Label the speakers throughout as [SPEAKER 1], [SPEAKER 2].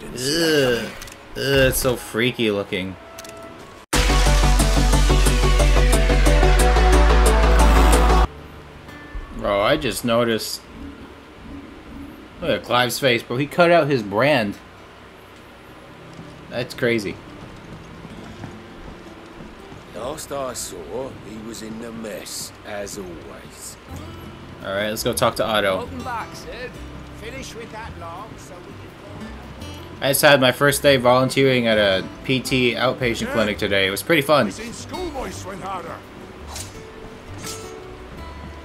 [SPEAKER 1] You didn't see that coming.
[SPEAKER 2] It's so freaky looking. Bro, I just noticed. Look at Clive's face, bro. He cut out his brand. That's crazy.
[SPEAKER 3] Last I saw, he was in the mess, as always.
[SPEAKER 2] Alright, let's go talk to Otto.
[SPEAKER 4] Welcome back, Sid. Finish with that log so we can...
[SPEAKER 2] I just had my first day volunteering at a PT outpatient clinic today. It was pretty fun.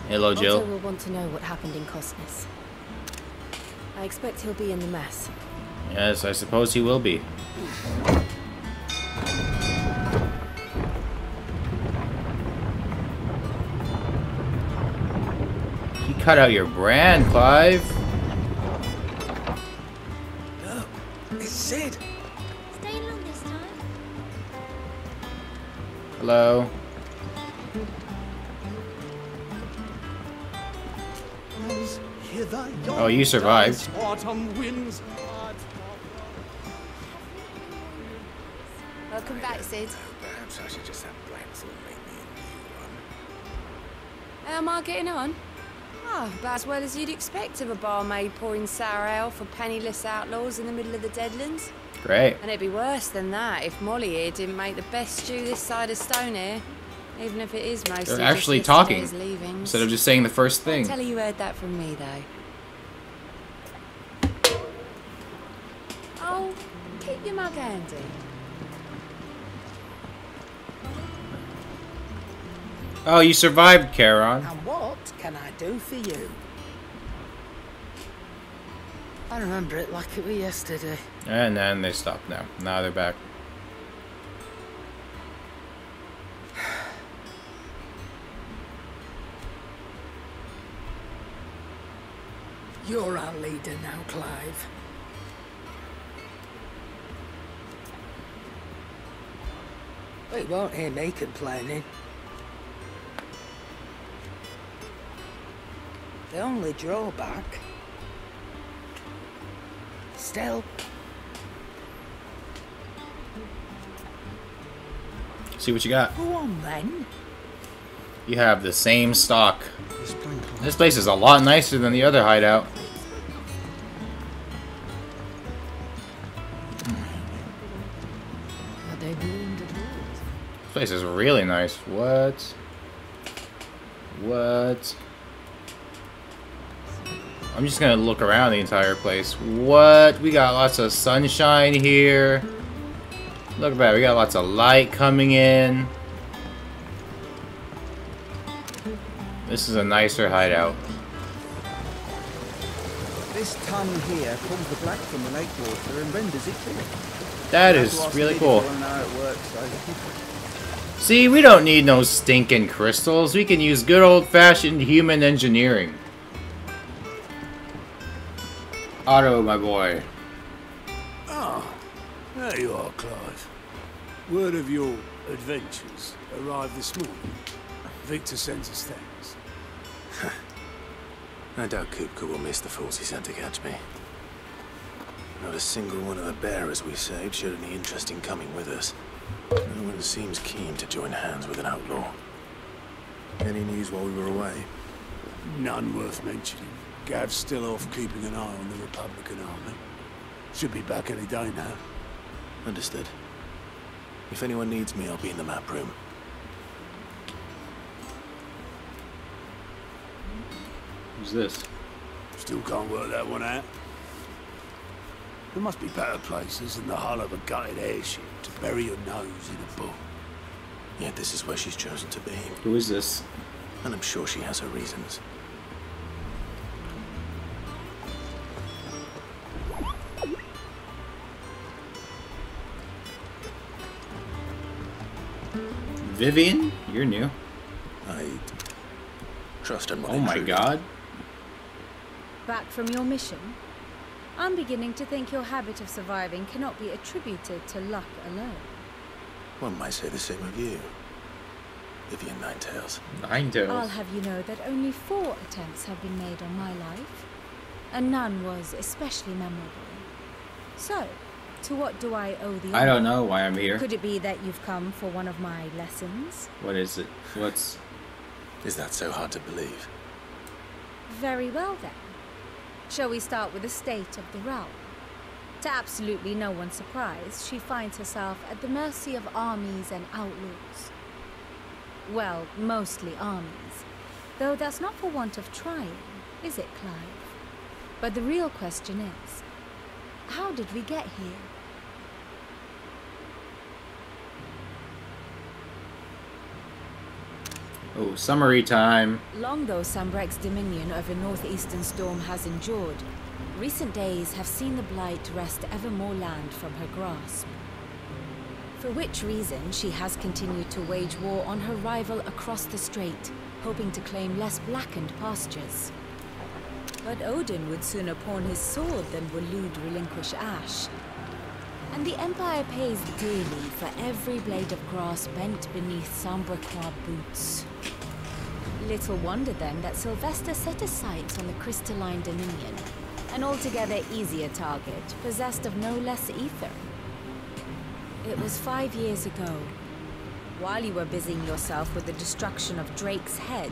[SPEAKER 2] Hello, Jill.
[SPEAKER 5] Otto will want to know what happened in Cosness. I expect he'll be in the mess.
[SPEAKER 2] Yes, I suppose he will be. You cut out your brand, Clive.
[SPEAKER 3] Look, it's Sid.
[SPEAKER 6] Staying long this time?
[SPEAKER 2] Hello. Oh, you survived.
[SPEAKER 5] Welcome back, Sid.
[SPEAKER 3] Perhaps I should just have Blackthorn make me a new one.
[SPEAKER 5] How am I getting on? Oh, about as well as you'd expect of a barmaid pouring sour ale for penniless outlaws in the middle of the Deadlands.
[SPEAKER 2] Great.
[SPEAKER 5] And it'd be worse than that if Molly here didn't make the best stew this side of Stone here. Even if it is mostly
[SPEAKER 2] They're actually
[SPEAKER 5] just
[SPEAKER 2] talking
[SPEAKER 5] yesterday's leavings.
[SPEAKER 2] instead of just saying the first thing.
[SPEAKER 5] Tell her you heard that from me, though. Oh, keep your mug handy.
[SPEAKER 2] Oh, you survived, Charon.
[SPEAKER 4] And what can I do for you? I remember it like it was yesterday.
[SPEAKER 2] And then they stopped now. Now they're back.
[SPEAKER 4] You're our leader now, Clive. Well, you won't hear me complaining. The only drawback... Still...
[SPEAKER 2] See what you got.
[SPEAKER 4] Go on, then.
[SPEAKER 2] You have the same stock. This place is a lot nicer than the other hideout. This place is really nice. What? What? I'm just gonna look around the entire place. What? We got lots of sunshine here. Look at that. We got lots of light coming in. This is a nicer hideout.
[SPEAKER 7] This tongue here pulls the black from the lake water and renders it clear.
[SPEAKER 2] That is really cool.
[SPEAKER 7] How it works,
[SPEAKER 2] See, we don't need no stinking crystals. We can use good old-fashioned human engineering. Otto, my boy.
[SPEAKER 8] Ah, there you are, Clive. Word of your adventures arrived this morning. Victor sends us thanks.
[SPEAKER 1] I doubt Kupka will miss the fools he sent to catch me. Not a single one of the bearers we saved showed any interest in coming with us. No one seems keen to join hands with an outlaw. Any news while we were away?
[SPEAKER 8] None worth mentioning. Gav's still off keeping an eye on the Republican army. Should be back any day now.
[SPEAKER 1] Understood. If anyone needs me, I'll be in the map room.
[SPEAKER 2] Who's this?
[SPEAKER 8] Still can't work that one out. There must be better places than the hull of a gutted airship to bury your nose in a book.
[SPEAKER 1] Yet this is where she's chosen to be.
[SPEAKER 2] Who is this?
[SPEAKER 1] And I'm sure she has her reasons.
[SPEAKER 2] Vivian? You're new.
[SPEAKER 1] I trust her.
[SPEAKER 2] Oh my god.
[SPEAKER 9] Back from your mission? I'm beginning to think your habit of surviving cannot be attributed to luck alone.
[SPEAKER 1] One might say the same of you, Vivian Ninetails.
[SPEAKER 2] Ninetails?
[SPEAKER 9] I'll have you know that only 4 attempts have been made on my life, and none was especially memorable. So, to what do I owe the
[SPEAKER 2] I don't
[SPEAKER 9] honor?
[SPEAKER 2] know why I'm here.
[SPEAKER 9] Could it be that you've come for one of my lessons?
[SPEAKER 2] What is it? What's...
[SPEAKER 1] Is that so hard to believe?
[SPEAKER 9] Very well then. Shall we start with the state of the realm? To absolutely no one's surprise, she finds herself at the mercy of armies and outlaws. Well, mostly armies. Though that's not for want of trying, is it, Clive? But the real question is, how did we get here?
[SPEAKER 2] Oh, summary time.
[SPEAKER 5] Long though Sambrek's dominion over northeastern Storm has endured, recent days have seen the Blight wrest ever more land from her grasp. For which reason she has continued to wage war on her rival across the strait, hoping to claim less blackened pastures. But Odin would sooner pawn his sword than Waloed relinquish Ash. And the Empire pays dearly for every blade of grass bent beneath Sambrequois boots. Little wonder then that Sylvester set his sights on the crystalline dominion, an altogether easier target, possessed of no less ether. It was 5 years ago, while you were busying yourself with the destruction of Drake's head,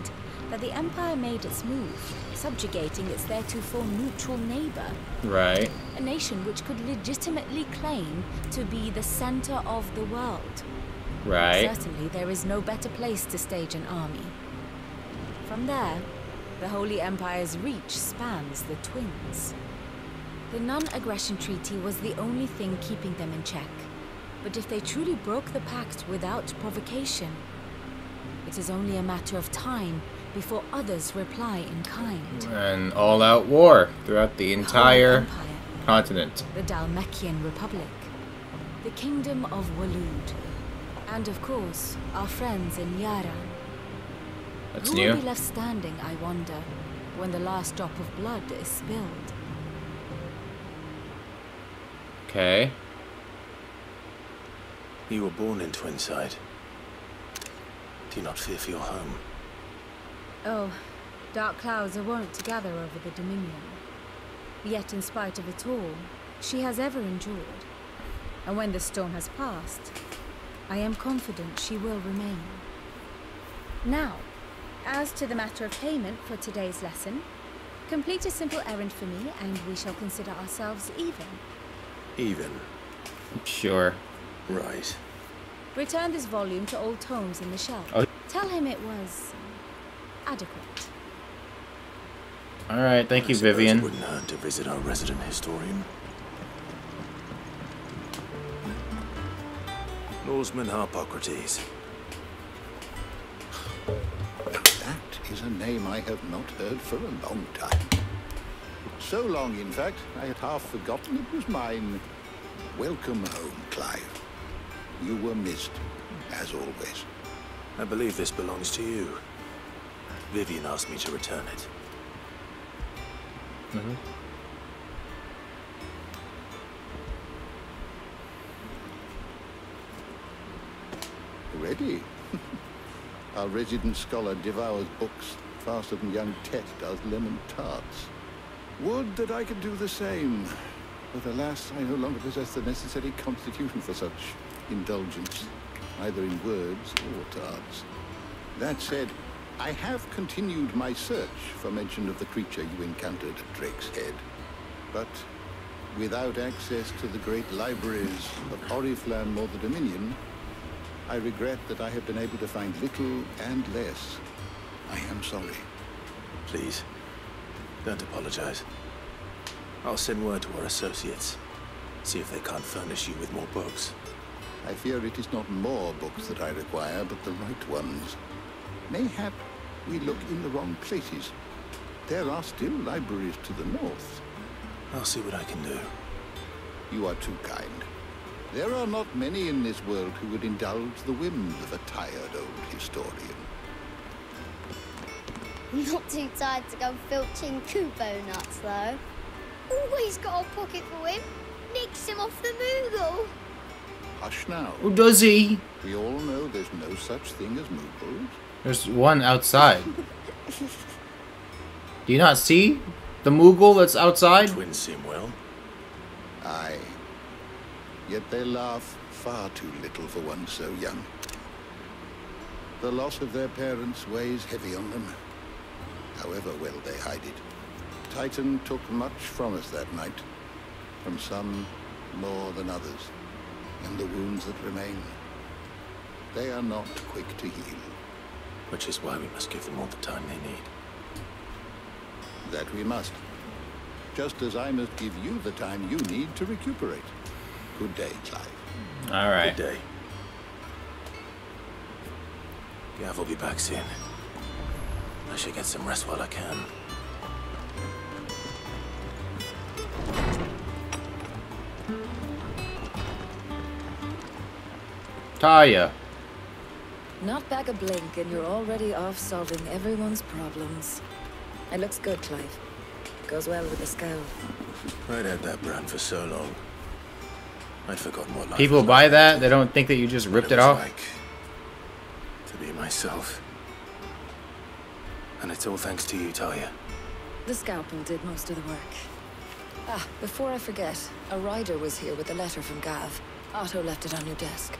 [SPEAKER 5] that the Empire made its move, subjugating its theretofore neutral neighbor.
[SPEAKER 2] Right.
[SPEAKER 5] A nation which could legitimately claim to be the center of the world.
[SPEAKER 2] Right.
[SPEAKER 5] Certainly there is no better place to stage an army. From there, the Holy Empire's reach spans the Twins. The non-aggression treaty was the only thing keeping them in check. But if they truly broke the pact without provocation, it is only a matter of time before others reply in kind.
[SPEAKER 2] An all-out war throughout the entire
[SPEAKER 5] Empire,
[SPEAKER 2] continent.
[SPEAKER 5] the Dalmekian Republic, the Kingdom of Waloed, and of course, our friends in Yaran.
[SPEAKER 2] That's
[SPEAKER 5] Who
[SPEAKER 2] new.
[SPEAKER 5] will be left standing, I wonder, when the last drop of blood is spilled?
[SPEAKER 2] Okay.
[SPEAKER 1] You were born in Twinside. Do you not fear for your home?
[SPEAKER 9] Oh, dark clouds are wont to gather over the Dominion. Yet in spite of it all, she has ever endured. And when the storm has passed, I am confident she will remain. Now, as to the matter of payment for today's lesson, complete a simple errand for me and we shall consider ourselves even.
[SPEAKER 1] Even.
[SPEAKER 2] Sure.
[SPEAKER 1] Right.
[SPEAKER 9] Return this volume to old tomes in the shelf.
[SPEAKER 2] Oh.
[SPEAKER 9] Tell him it was adequate.
[SPEAKER 2] Alright, thank you,
[SPEAKER 1] I suppose
[SPEAKER 2] Vivian.
[SPEAKER 1] It wouldn't hurt to visit our resident historian. Lawsman Harpocrates.
[SPEAKER 10] That is a name I have not heard for a long time. So long, in fact, I had half forgotten it was mine. Welcome home, Clive. You were missed, as always.
[SPEAKER 1] I believe this belongs to you. Vivian asked me to return it.
[SPEAKER 10] Ready? Our resident scholar devours books faster than young Tet does lemon tarts. Would that I could do the same. But alas, I no longer possess the necessary constitution for such indulgence, either in words or tarts. That said, I have continued my search for mention of the creature you encountered at Drake's Head. But without access to the great libraries of Oriflamme or the Dominion, I regret that I have been able to find little and less. I am sorry.
[SPEAKER 1] Please, don't apologize. I'll send word to our associates. See if they can't furnish you with more books.
[SPEAKER 10] I fear it is not more books that I require, but the right ones. Mayhap we look in the wrong places. There are still libraries to the north.
[SPEAKER 1] I'll see what I can do.
[SPEAKER 10] You are too kind. There are not many in this world who would indulge the whims of a tired old historian.
[SPEAKER 6] Not too tired to go filching Kubo nuts, though. Always got a pocket for him. Nicks him off the Moogle.
[SPEAKER 10] Hush now.
[SPEAKER 2] Oh, does he?
[SPEAKER 10] We all know there's no such thing as Moogles.
[SPEAKER 2] There's one outside. Do you not see the Moogle that's outside?
[SPEAKER 1] Twins seem well.
[SPEAKER 10] Aye. Yet they laugh far too little for one so young. The loss of their parents weighs heavy on them, however well they hide it. Titan took much from us that night, from some more than others, and the wounds that remain, they are not quick to heal.
[SPEAKER 1] Which is why we must give them all the time they need.
[SPEAKER 10] That we must. Just as I must give you the time you need to recuperate. Good day, Clive.
[SPEAKER 2] All right.
[SPEAKER 1] Good day. Gav will be back soon. I should get some rest while I can.
[SPEAKER 2] Talia.
[SPEAKER 11] Not back a blink and you're already off solving everyone's problems. It looks good, Clive. Goes well with the scout.
[SPEAKER 1] I'd had that brand for so long. I'd forgotten what life
[SPEAKER 2] People
[SPEAKER 1] was
[SPEAKER 2] buy
[SPEAKER 1] like.
[SPEAKER 2] that? They don't think that you just ripped it
[SPEAKER 1] was
[SPEAKER 2] off?
[SPEAKER 1] Like to be myself. And it's all thanks to you, Talia.
[SPEAKER 11] The scalpel did most of the work. Ah, before I forget, a rider was here with a letter from Gav. Otto left it on your desk.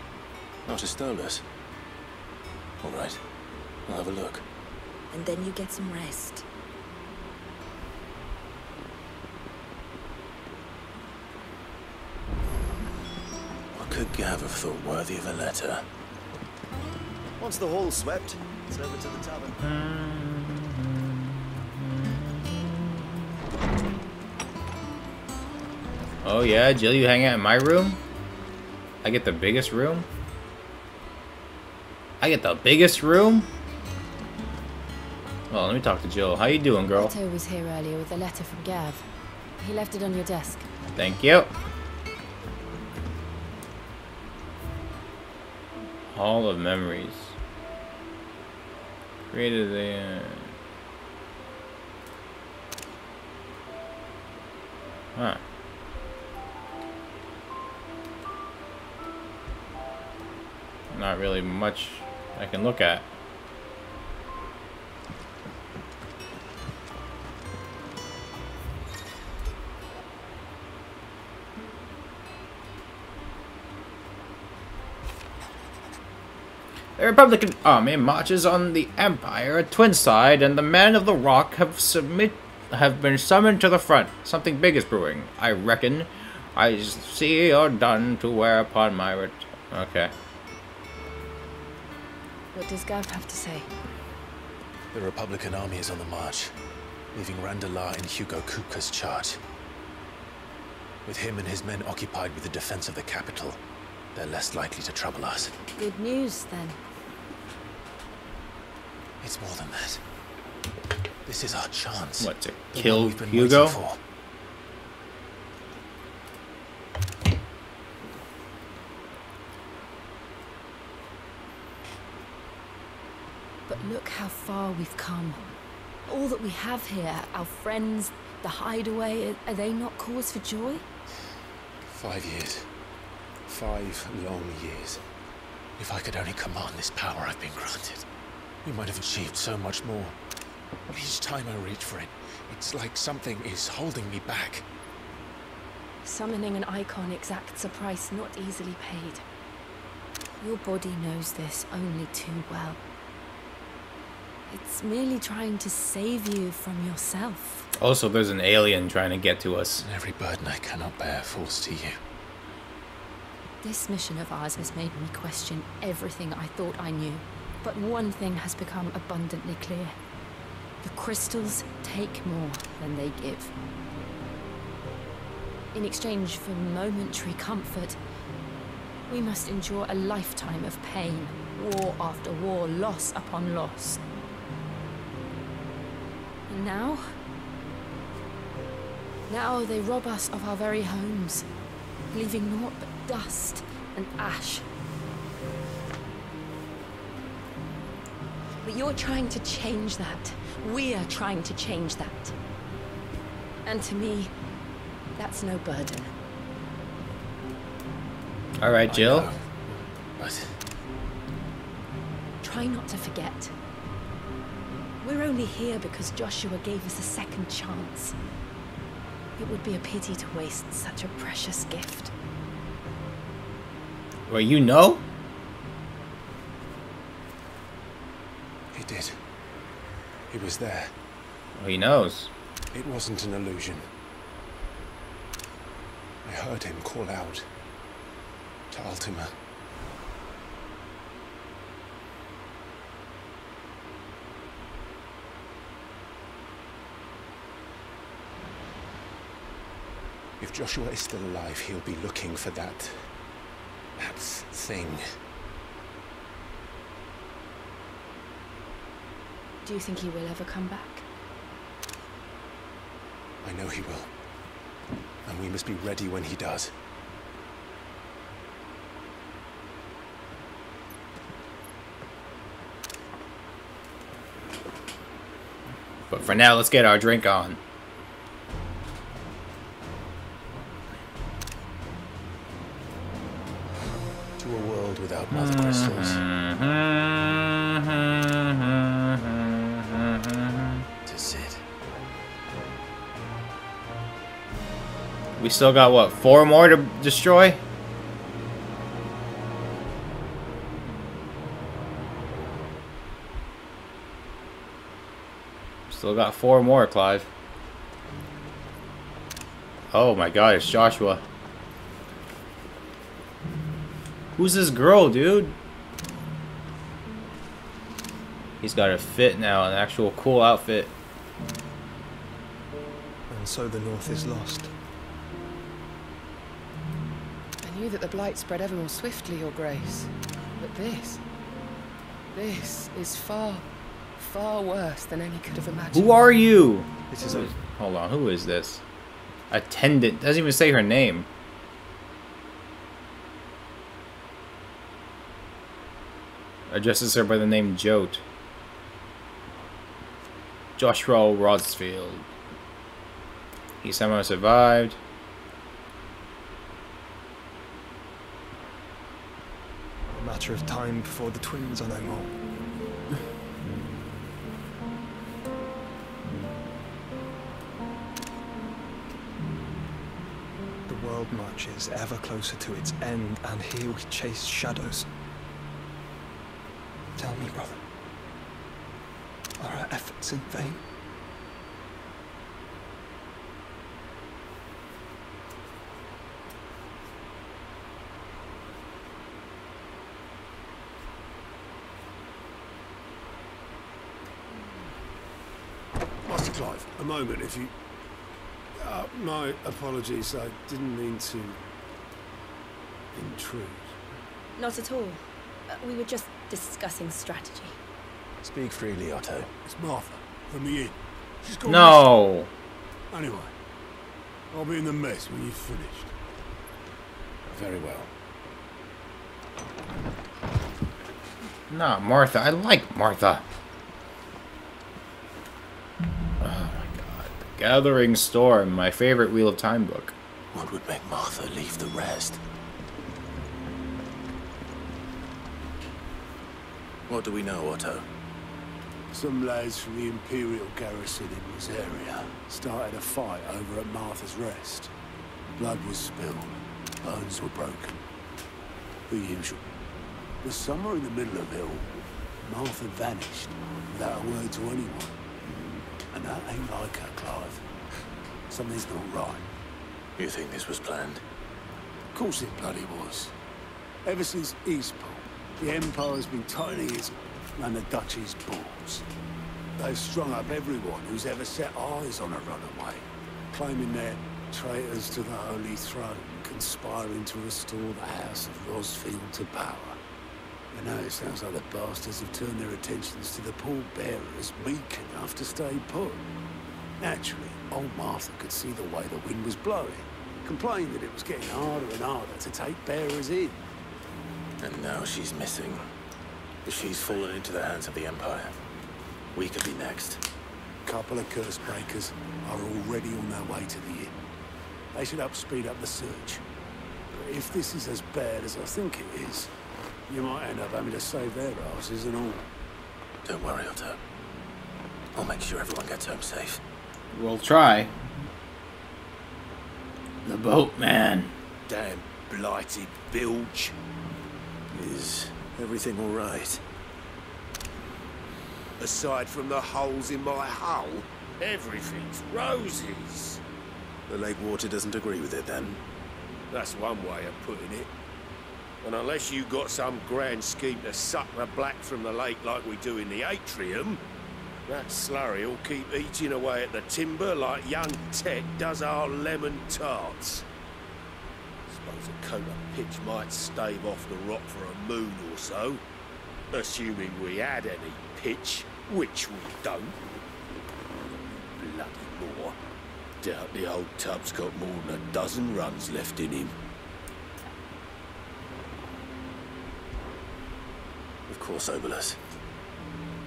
[SPEAKER 1] Not a stole us. All right. I'll have a look.
[SPEAKER 11] And then you get some rest.
[SPEAKER 1] What could Gav have thought worthy of a letter?
[SPEAKER 12] Once the hall's swept, it's over to the tavern.
[SPEAKER 2] Oh yeah, Jill, you hang out in my room? I get the biggest room? I get the biggest room? Well, let me talk to Jill. How you doing, girl?
[SPEAKER 9] Otto was here earlier with a letter from Gav. He left it on your desk.
[SPEAKER 2] Thank you. Hall of Memories. Created a... Huh. Not really much I can look at. The Republican army marches on the Empire at Twinside, and the men of the Rock have been summoned to the front. Something big is brewing, I reckon. I see you're done to wear upon my Okay.
[SPEAKER 9] What does Gav have to say?
[SPEAKER 1] The Republican army is on the march, leaving Randalar in Hugo Kupka's charge. With him and his men occupied with the defense of the capital, they're less likely to trouble us.
[SPEAKER 9] Good news, then.
[SPEAKER 1] It's more than that. This is our chance.
[SPEAKER 2] What, to
[SPEAKER 1] The one
[SPEAKER 2] kill
[SPEAKER 1] we've been
[SPEAKER 2] Hugo?
[SPEAKER 1] waiting for.
[SPEAKER 9] But look how far we've come. All that we have here, our friends, the hideaway, are they not cause for joy?
[SPEAKER 1] 5 years. 5 long years. If I could only command this power I've been granted, we might have achieved so much more. But each time I reach for it, it's like something is holding me back.
[SPEAKER 9] Summoning an icon exacts a price not easily paid. Your body knows this only too well. It's merely trying to save you from yourself.
[SPEAKER 2] Also, there's an alien trying to get to us.
[SPEAKER 1] And every burden I cannot bear falls to you.
[SPEAKER 9] This mission of ours has made me question everything I thought I knew. But one thing has become abundantly clear. The crystals take more than they give. In exchange for momentary comfort, we must endure a lifetime of pain, war after war, loss upon loss. And now they rob us of our very homes, leaving naught but dust and ash. But you're trying to change that. We're trying to change that. And to me, that's no burden.
[SPEAKER 2] All right, Jill.
[SPEAKER 1] But
[SPEAKER 9] Try not to forget. We're only here because Joshua gave us a second chance. It would be a pity to waste such a precious gift.
[SPEAKER 2] Well, you know?
[SPEAKER 1] He did. He was there.
[SPEAKER 2] Well, he knows.
[SPEAKER 1] It wasn't an illusion. I heard him call out to Ultima. If Joshua is still alive, he'll be looking for that thing.
[SPEAKER 9] Do you think he will ever come back?
[SPEAKER 1] I know he will. And we must be ready when he does.
[SPEAKER 2] But for now, let's get our drink on.
[SPEAKER 1] To a world without mother crystals. To Sid.
[SPEAKER 2] We still got, what, 4 more to destroy? Still got 4 more, Clive. Oh my god, it's Joshua. Who's this girl, dude? He's got a fit now, an actual cool outfit.
[SPEAKER 13] And so the North is lost.
[SPEAKER 14] I knew that the Blight spread ever more swiftly, Your Grace. But this is far, far worse than any could have imagined.
[SPEAKER 2] Who are you?
[SPEAKER 13] This is a...
[SPEAKER 2] Hold on, who is this? Attendant. Doesn't even say her name. Addresses her by the name Jote. Joshua Rodsfield. He somehow survived.
[SPEAKER 13] A matter of time before the twins are no more. The world marches ever closer to its end, and here we chase shadows. Tell me, brother, are our efforts in vain?
[SPEAKER 8] Master Clive, a moment, if you... my apologies, I didn't mean to intrude.
[SPEAKER 9] Not at all. We were just discussing strategy.
[SPEAKER 1] Speak freely, Otto.
[SPEAKER 8] It's Martha, from the inn. She's gone
[SPEAKER 2] No!
[SPEAKER 8] missing. Anyway, I'll be in the mess when you've finished.
[SPEAKER 1] Very well.
[SPEAKER 2] Nah, Martha. I like Martha. Oh my god. The Gathering Storm, my favorite Wheel of Time book.
[SPEAKER 1] What would make Martha leave the rest? What do we know, Otto?
[SPEAKER 8] Some lads from the Imperial garrison in this area started a fight over at Martha's Rest. Blood was spilled, bones were broken. The usual. But somewhere in the middle of it all, Martha vanished without a word to anyone. And that ain't like her, Clive. Something's not right.
[SPEAKER 1] You think this was planned?
[SPEAKER 8] Of course it bloody was. Ever since Eastport, the Empire's been tightening its and the Duchy's balls. They've strung up everyone who's ever set eyes on a runaway, claiming they're traitors to the Holy Throne, conspiring to restore the House of Rosfield to power. And now it sounds like the bastards have turned their attentions to the pallbearers meek enough to stay put. Naturally, old Martha could see the way the wind was blowing, complained that it was getting harder and harder to take bearers in.
[SPEAKER 1] And now she's missing. If she's fallen into the hands of the Empire, we could be next.
[SPEAKER 8] A couple of curse breakers are already on their way to the inn. They should speed up the search. But if this is as bad as I think it is, you might end up having to save their asses and all.
[SPEAKER 1] Don't worry, Otto. I'll make sure everyone gets home safe.
[SPEAKER 2] We'll try. The boatman.
[SPEAKER 3] Damn blighted bilge.
[SPEAKER 1] Is everything all right?
[SPEAKER 3] Aside from the holes in my hull, everything's roses.
[SPEAKER 1] The lake water doesn't agree with it, then?
[SPEAKER 3] That's one way of putting it. And unless you got some grand scheme to suck the black from the lake like we do in the atrium, that slurry will keep eating away at the timber like young Ted does our lemon tarts. Suppose a coat of pitch might stave off the rock for a moon or so, assuming we had any pitch, which we don't. Bloody more. Doubt the old tub's got more than a dozen runs left in him.
[SPEAKER 1] Of course, Obolus.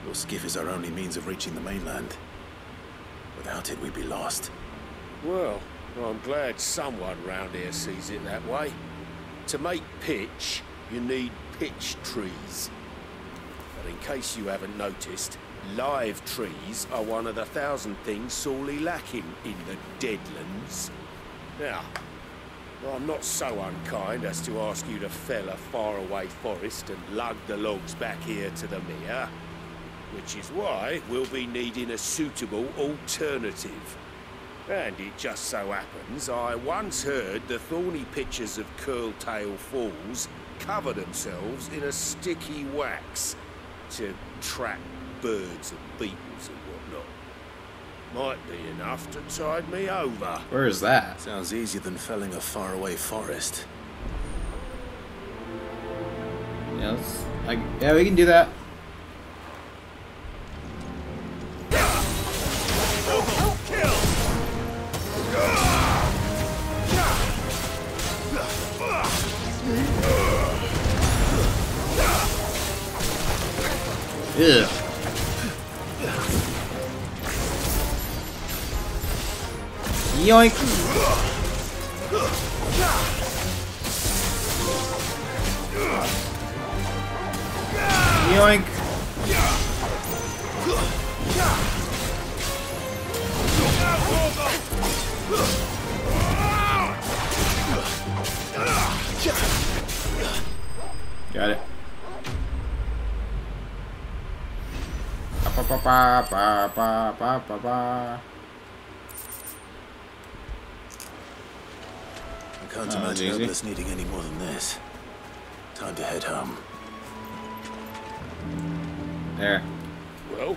[SPEAKER 1] Your skiff is our only means of reaching the mainland. Without it, we'd be lost.
[SPEAKER 3] Well, I'm glad someone round here sees it that way. To make pitch, you need pitch trees. But in case you haven't noticed, live trees are one of the 1,000 things sorely lacking in the Deadlands. Now, I'm not so unkind as to ask you to fell a faraway forest and lug the logs back here to the mere, which is why we'll be needing a suitable alternative. And it just so happens I once heard the thorny pitchers of Curltail Falls cover themselves in a sticky wax to trap birds and beetles and whatnot. Might be enough to tide me over.
[SPEAKER 2] Where is that?
[SPEAKER 1] Sounds easier than felling a faraway forest.
[SPEAKER 2] Yeah, yeah, we can do that. Ugh. Yoink! Yoink! Got it. Ba, ba, ba, ba, ba, ba, ba.
[SPEAKER 1] I can't imagine Obolus needing any more than this. Time to head home.
[SPEAKER 2] There.
[SPEAKER 3] Well,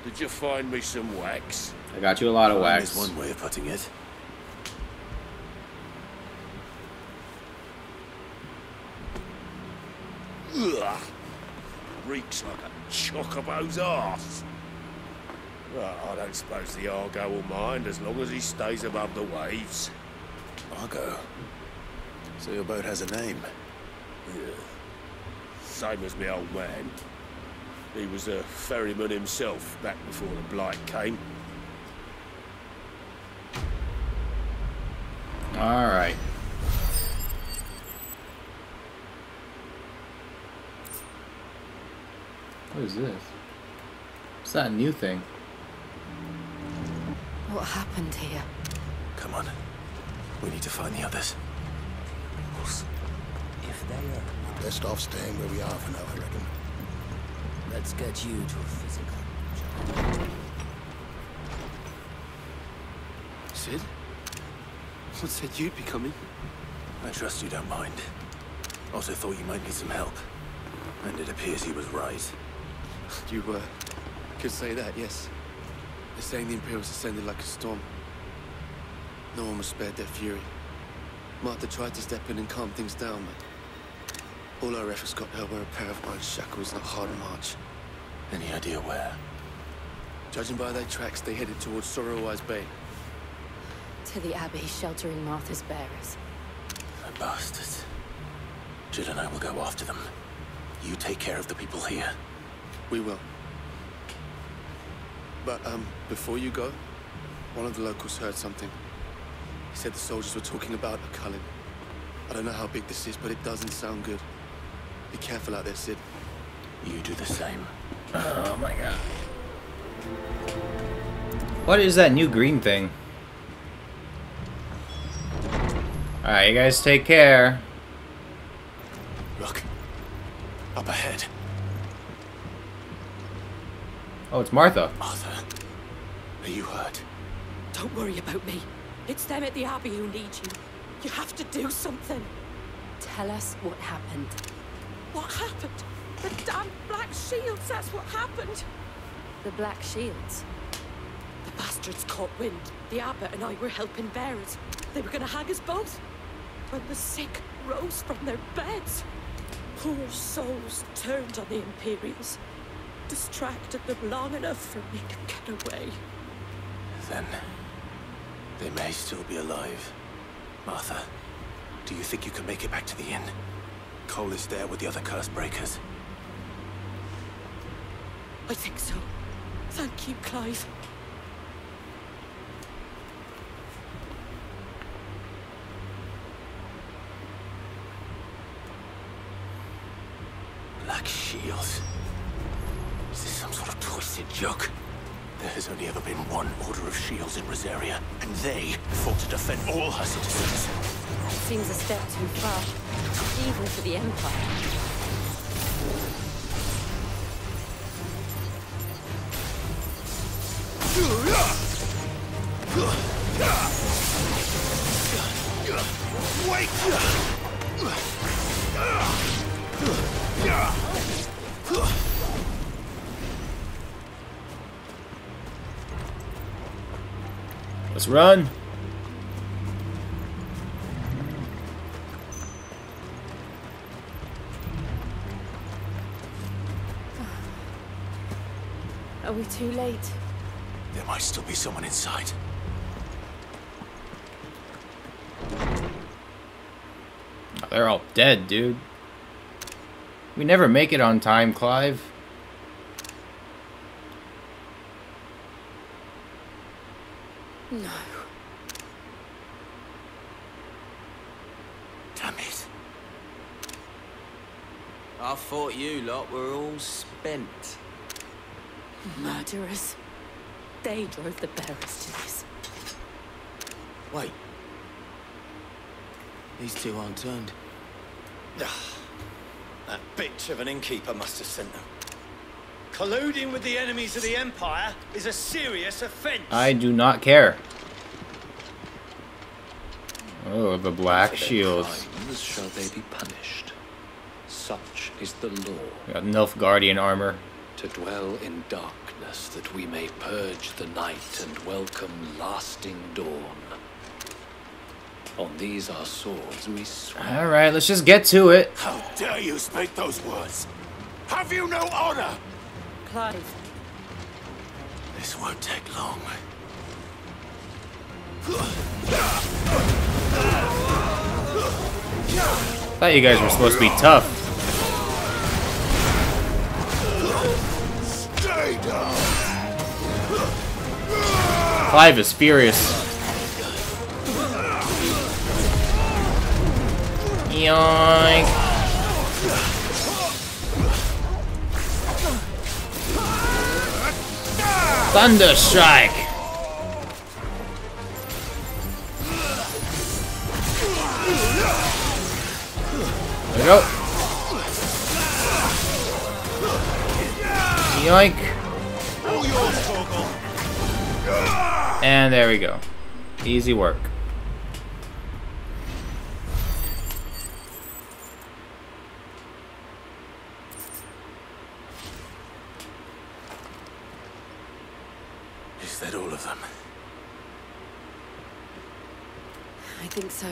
[SPEAKER 3] did you find me some wax?
[SPEAKER 2] I got you a lot of wax.
[SPEAKER 1] There's one way of putting it.
[SPEAKER 3] Ugh. Reeks like a chocobo's arse. Well, I don't suppose the Argo will mind as long as he stays above the waves.
[SPEAKER 1] Argo? So your boat has a name?
[SPEAKER 3] Yeah. Same as my old man. He was a ferryman himself back before the Blight came.
[SPEAKER 2] Alright. What is this? What's that new thing?
[SPEAKER 11] What happened here?
[SPEAKER 1] Come on. We need to find the others.
[SPEAKER 8] If they are...
[SPEAKER 10] Best off staying where we are for now, I reckon.
[SPEAKER 4] Let's get you to a physical.
[SPEAKER 15] Sid? What said you'd be coming?
[SPEAKER 1] I trust you don't mind. Also thought you might need some help. And it appears he was right.
[SPEAKER 15] You could say that, yes. They're saying the Imperials ascended like a storm. No one was spared their fury. Martha tried to step in and calm things down, but all our efforts got her where a pair of iron shackles and a hard march.
[SPEAKER 1] Any idea where?
[SPEAKER 15] Judging by their tracks, they headed towards Sorrowwise Bay.
[SPEAKER 11] To the Abbey, sheltering Martha's bearers.
[SPEAKER 1] The bastards. Jill and I will go after them. You take care of the people here.
[SPEAKER 15] We will. But, before you go, one of the locals heard something. He said the soldiers were talking about a culling. I don't know how big this is, but it doesn't sound good. Be careful out there, Sid.
[SPEAKER 1] You do the same.
[SPEAKER 2] Oh my god. What is that new green thing? Alright, you guys take care.
[SPEAKER 1] Look. Up ahead.
[SPEAKER 2] Oh, it's Martha.
[SPEAKER 1] Martha, are you hurt?
[SPEAKER 16] Don't worry about me. It's them at the Abbey who need you. You have to do something.
[SPEAKER 9] Tell us what happened.
[SPEAKER 16] What happened? The damn Black Shields, that's what happened.
[SPEAKER 9] The Black Shields?
[SPEAKER 16] The bastards caught wind. The Abbot and I were helping bearers. They were gonna hang us both. When the sick rose from their beds, poor souls turned on the Imperials. Distracted them long enough for me to get away.
[SPEAKER 1] Then they may still be alive. Martha, do you think you can make it back to the inn? Cole is there with the other curse breakers.
[SPEAKER 16] I think so. Thank you, Clive.
[SPEAKER 1] Black Shields. Is this some sort of twisted joke? There has only ever been one Order of Shields in Rosaria, and they fought to defend all her citizens.
[SPEAKER 9] That seems a step too far, even for the Empire.
[SPEAKER 2] Let's run.
[SPEAKER 9] Are we too late?
[SPEAKER 1] There might still be someone inside.
[SPEAKER 2] They're all dead, dude. We never make it on time, Clive.
[SPEAKER 16] No.
[SPEAKER 1] Damn it.
[SPEAKER 17] I thought you lot were all spent.
[SPEAKER 16] Murderers. They drove the bearers to this.
[SPEAKER 17] Wait. These two aren't turned.
[SPEAKER 12] That bitch of an innkeeper must have sent them. Colluding with the enemies of the Empire is a serious offense.
[SPEAKER 2] I do not care. Oh, the Black Shields.
[SPEAKER 18] Crimes shall they be punished. Such is the law.
[SPEAKER 2] We got Nilfgaardian armor.
[SPEAKER 18] To dwell in darkness that we may purge the night and welcome lasting dawn. On these our swords we swear.
[SPEAKER 2] Alright, let's just get to it.
[SPEAKER 8] How dare you speak those words? Have you no honor?
[SPEAKER 16] Clive.
[SPEAKER 1] This won't take long.
[SPEAKER 2] Thought you guys were supposed to be tough.
[SPEAKER 8] Stay down.
[SPEAKER 2] Clive is furious. Yoink. Thunder strike. There we go. Yoink. And there we go. Easy work.
[SPEAKER 1] Is that all of them?
[SPEAKER 16] I think so.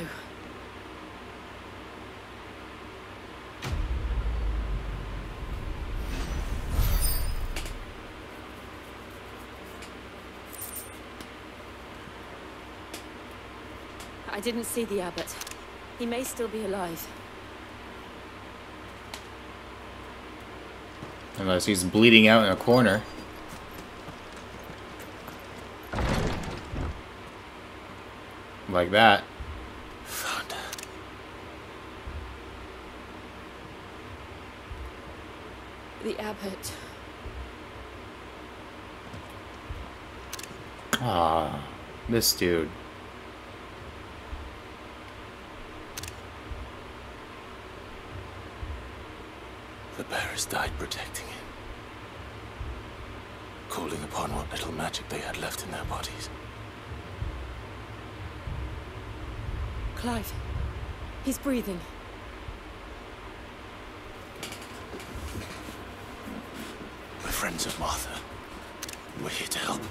[SPEAKER 16] I didn't see the Abbot. He may still be alive.
[SPEAKER 2] Unless he's bleeding out in a corner. Like that.
[SPEAKER 1] Thunder.
[SPEAKER 16] The Abbot.
[SPEAKER 2] Ah, this dude.
[SPEAKER 1] The bearers died protecting it. Calling upon what little magic they had left in their bodies.
[SPEAKER 16] Clive. He's breathing.
[SPEAKER 1] We're friends of Martha. We're here to help.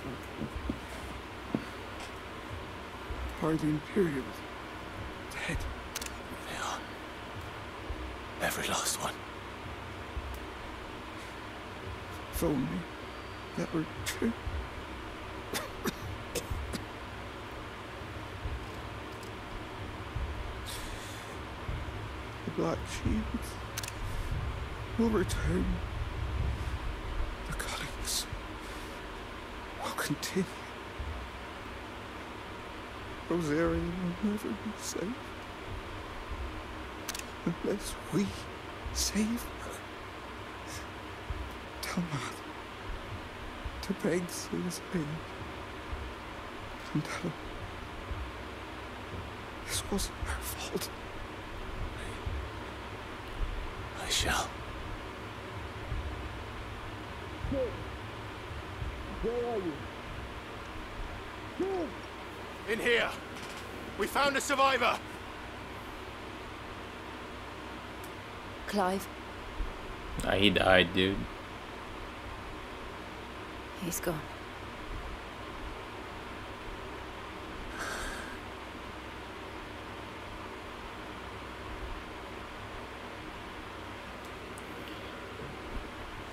[SPEAKER 8] Are the Imperials dead?
[SPEAKER 1] They are. Every last one.
[SPEAKER 8] If only that were true. The Black Shields will return. The cuttings will continue. Rosaria will never be safe unless we save her. Tell Mother to beg Sue's aid and tell her this wasn't her fault.
[SPEAKER 1] I shall.
[SPEAKER 8] Where are you?
[SPEAKER 3] In here. We found a survivor.
[SPEAKER 9] Clive,
[SPEAKER 2] He died, dude.
[SPEAKER 9] he's gone.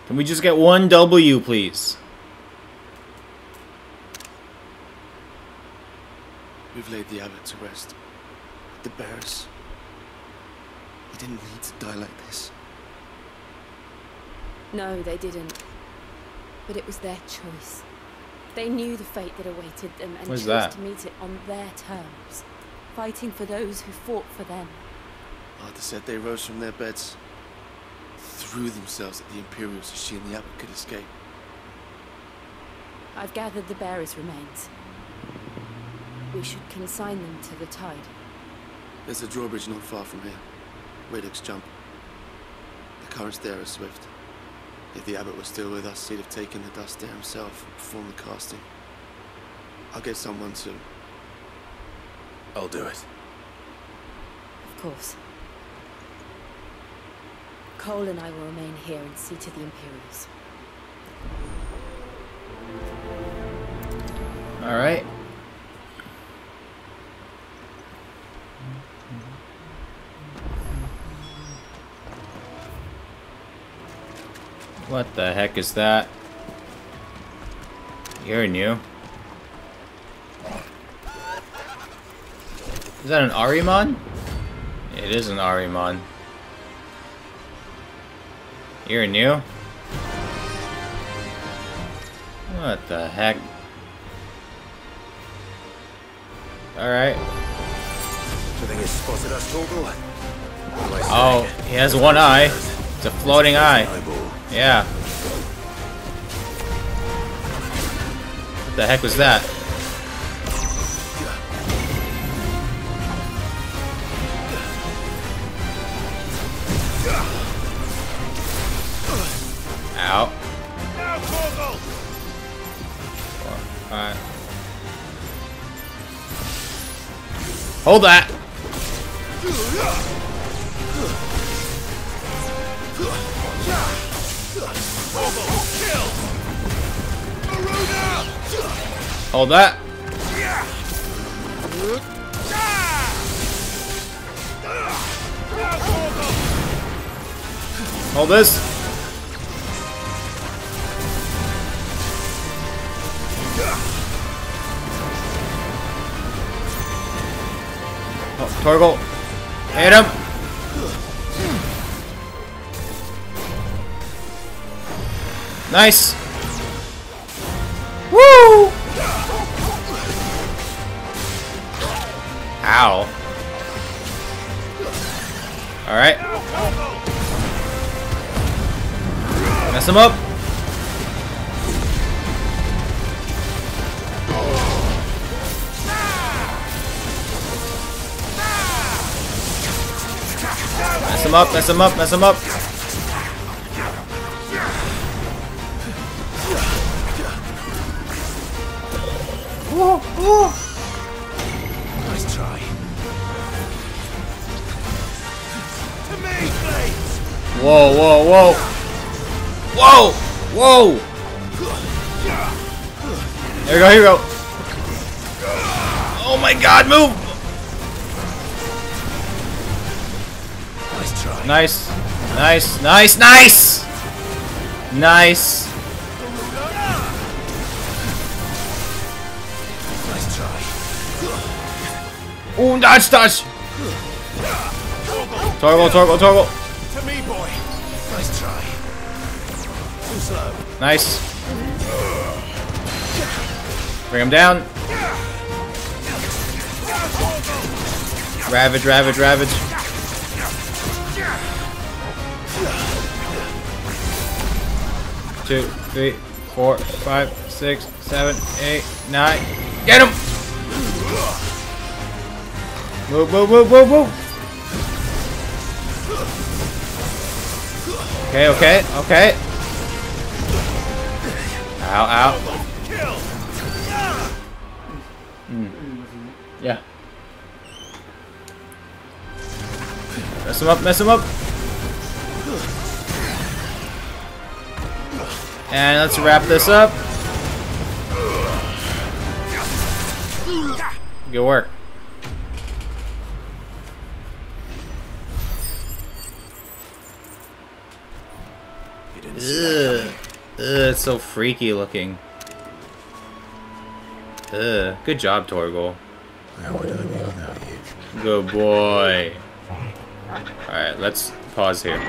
[SPEAKER 2] Can we just get one W, please?
[SPEAKER 15] We've laid the abbot to rest. The bearers. He didn't need to die like this.
[SPEAKER 9] No, they didn't. But it was their choice. They knew the fate that awaited them and chose to meet it on their terms, fighting for those who fought for them.
[SPEAKER 15] Martha said they rose from their beds, threw themselves at the Imperials so she and the abbot could escape.
[SPEAKER 9] I've gathered the bearers' remains. We should consign them to the tide.
[SPEAKER 15] There's a drawbridge not far from here. Radix jump. The currents there are swift. If the abbot was still with us, he'd have taken the dust there himself and performed the casting. I'll get someone to...
[SPEAKER 1] I'll do it.
[SPEAKER 9] Of course. Cole and I will remain here and see to the Imperials.
[SPEAKER 2] Alright. What the heck is that? You're new. Is that an Ahriman? It is an Ahriman. You're new? What the heck? Alright.
[SPEAKER 1] You think he spotted us, Torgal?
[SPEAKER 2] Oh, he has one eye. It's a floating eye. Yeah. What the heck was that? Ow. Alright. Hold that! Hold that. Hold this. Oh, Torgal. Hit him. Nice. Woo! Ow. Alright. Mess him up. Mess him up, mess him up, mess him up.
[SPEAKER 8] Nice try. To me, please.
[SPEAKER 2] Whoa, whoa, whoa. Whoa! Whoa! Here we go, here we go. Oh my god, move!
[SPEAKER 8] Nice try.
[SPEAKER 2] Nice. Nice, nice, nice! Nice.
[SPEAKER 8] Nice try.
[SPEAKER 2] Ooh, dodge, dodge! Toggle, toggle, toggle.
[SPEAKER 8] To me, boy. Nice try. Too slow.
[SPEAKER 2] Nice. Bring him down. Ravage, ravage, ravage. Two, three, 4, 5, 6, 7, 8, 9. Get him! Move, move, move, move, move! Okay, okay, okay. Ow, ow. Yeah. Mess him up, mess him up. And let's wrap this up. Good work. Ugh. It's so freaky looking. Ugh. Good job, Torgal.
[SPEAKER 1] How would I be without you?
[SPEAKER 2] Good boy. Alright, let's pause here.